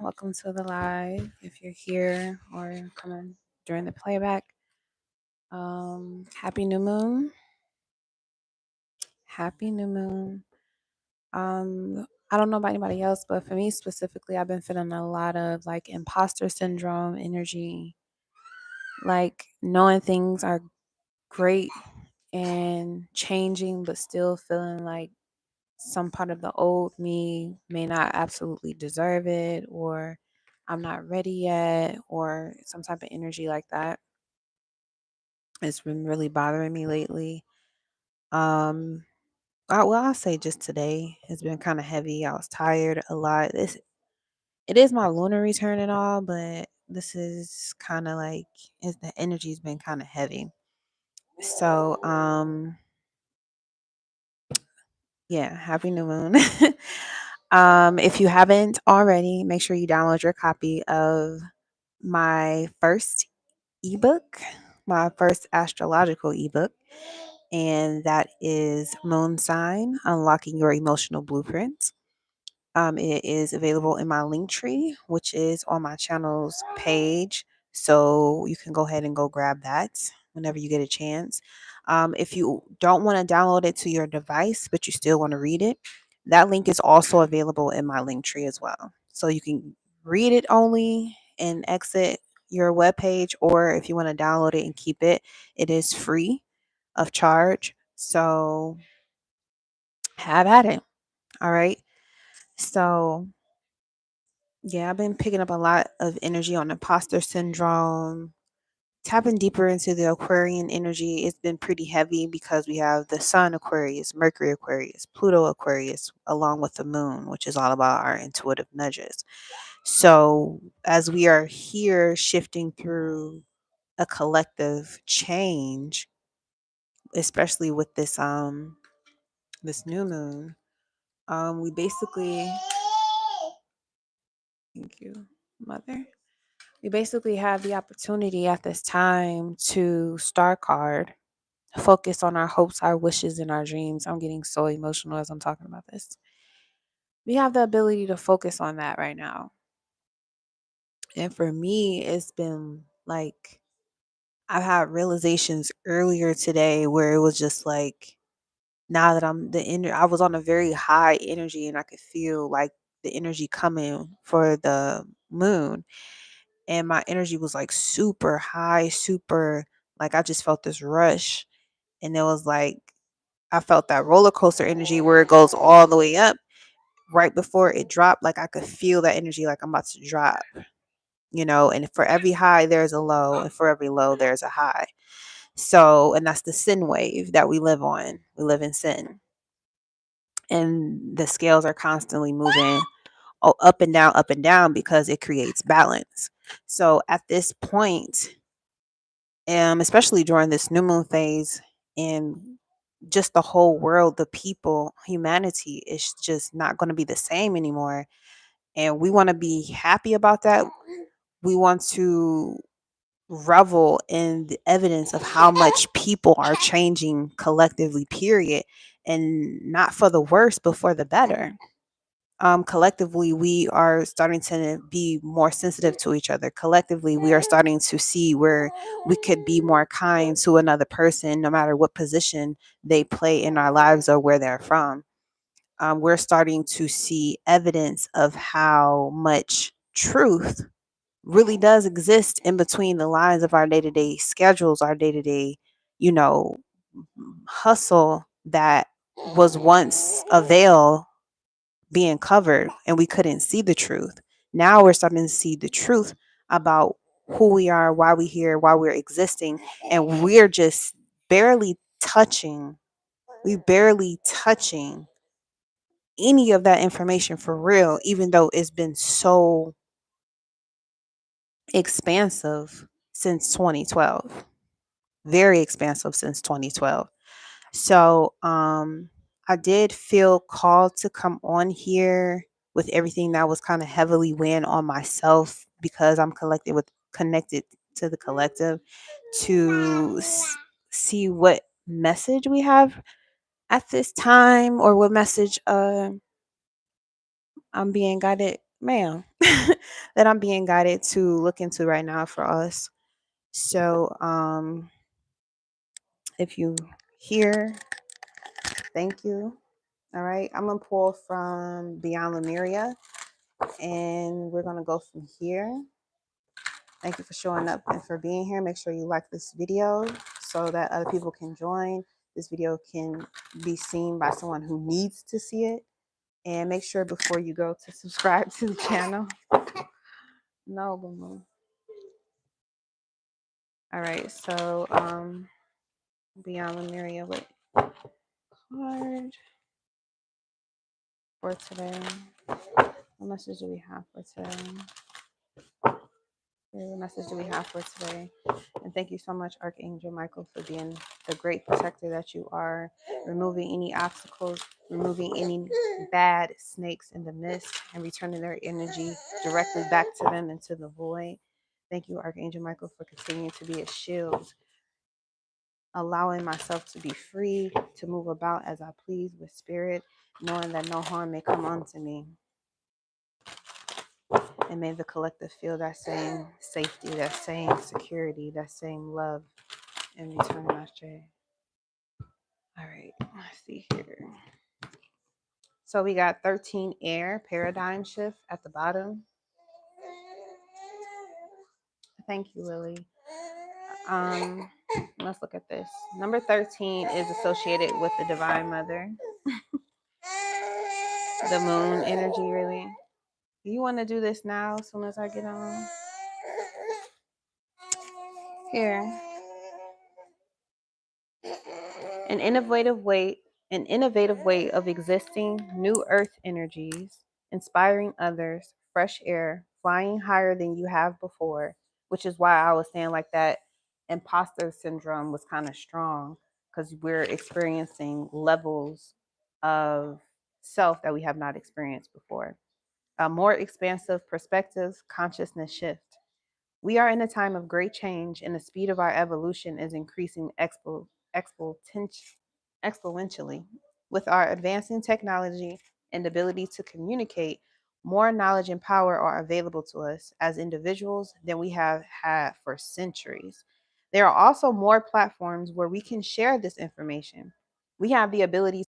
Welcome to the live. If you're here or coming during the playback, happy new moon. Happy new moon. I don't know about anybody else, but for me specifically, I've been feeling a lot of like imposter syndrome energy, like knowing things are great and changing, but still feeling like some part of the old me may not absolutely deserve it, or I'm not ready yet, or some type of energy like that. It's been really bothering me lately. Um, I'll say just today has been kind of heavy. I was tired a lot. It is my lunar return and all, but this is kind of like the energy's been kind of heavy. So, yeah, happy new moon. If you haven't already, make sure you download your copy of my first ebook, my first astrological ebook, and that is Moon Sign Unlocking Your Emotional Blueprint. It is available in my link tree, which is on my channel's page. So you can go ahead and go grab that whenever you get a chance. If you don't want to download it to your device, but you still want to read it, that link is also available in my link tree as well. So you can read it only and exit your webpage, or if you want to download it and keep it, it is free of charge. So have at it. All right. So yeah, I've been picking up a lot of energy on imposter syndrome. Tapping deeper into the Aquarian energy, it's been pretty heavy because we have the Sun Aquarius, Mercury Aquarius, Pluto Aquarius, along with the Moon, which is all about our intuitive nudges. So, as we are here shifting through a collective change, especially with this new moon, we basically, thank you, mother. We basically have the opportunity at this time to star card, focus on our hopes, our wishes, and our dreams. I'm getting so emotional as I'm talking about this. We have the ability to focus on that right now. And for me, it's been like I've had realizations earlier today where it was just like, now that I was on a very high energy and I could feel like the energy coming for the moon. And my energy was like super high, super, like I just felt this rush. And it was like I felt that roller coaster energy where it goes all the way up right before it dropped. Like I could feel that energy, like I'm about to drop, and for every high there's a low, and for every low there's a high. So, and that's the sin wave that we live on. We live in sin, and the scales are constantly moving up and down because it creates balance. So at this point, especially during this new moon phase, and just the whole world, the people, humanity is just not going to be the same anymore. And we want to be happy about that. We want to revel in the evidence of how much people are changing collectively, period. And not for the worse, but for the better. Collectively, we are starting to be more sensitive to each other. Collectively, we are starting to see where we could be more kind to another person, no matter what position they play in our lives or where they're from. We're starting to see evidence of how much truth really does exist in between the lines of our day-to-day schedules, our day-to-day, you know, hustle that was once a veil being covered and we couldn't see the truth. Now we're starting to see the truth about who we are, why we're here, why we're existing, and we're just barely touching, we barely touching any of that information for real, even though it's been so expansive since 2012. Very expansive since 2012. So I did feel called to come on here with everything that was kind of heavily weighing on myself, because I'm connected to the collective, to see what message we have at this time, or what message I'm being guided, ma'am. that I'm being guided to look into right now for us. So if you hear, thank you. All right, I'm gonna pull from Beyond Lemuria, and we're gonna go from here. Thank you for showing up and for being here. Make sure you like this video so that other people can join. This video can be seen by someone who needs to see it. And make sure before you go to subscribe to the channel. No, boom. All right, so Beyond Lemuria, what card for today? What message do we have for today? What message do we have for today? And thank you so much, Archangel Michael, for being the great protector that you are, removing any obstacles, removing any bad snakes in the mist, and returning their energy directly back to them into the void. Thank you, Archangel Michael, for continuing to be a shield, allowing myself to be free to move about as I please with spirit, knowing that no harm may come unto me. And may the collective feel that same safety, that same security, that same love in return, Ashe. All right, let's see here. So we got 13 air, paradigm shift at the bottom. Thank you, Lily. Let's look at this. Number 13 is associated with the Divine Mother. The moon energy, really. Do you want to do this now as soon as I get on? Here. An innovative way of existing, new earth energies, inspiring others, fresh air, flying higher than you have before, which is why I was saying like that imposter syndrome was kind of strong, because we're experiencing levels of self that we have not experienced before. A more expansive perspectives, consciousness shift. We are in a time of great change, and the speed of our evolution is increasing exponentially. With our advancing technology and ability to communicate, more knowledge and power are available to us as individuals than we have had for centuries. There are also more platforms where we can share this information. We have the ability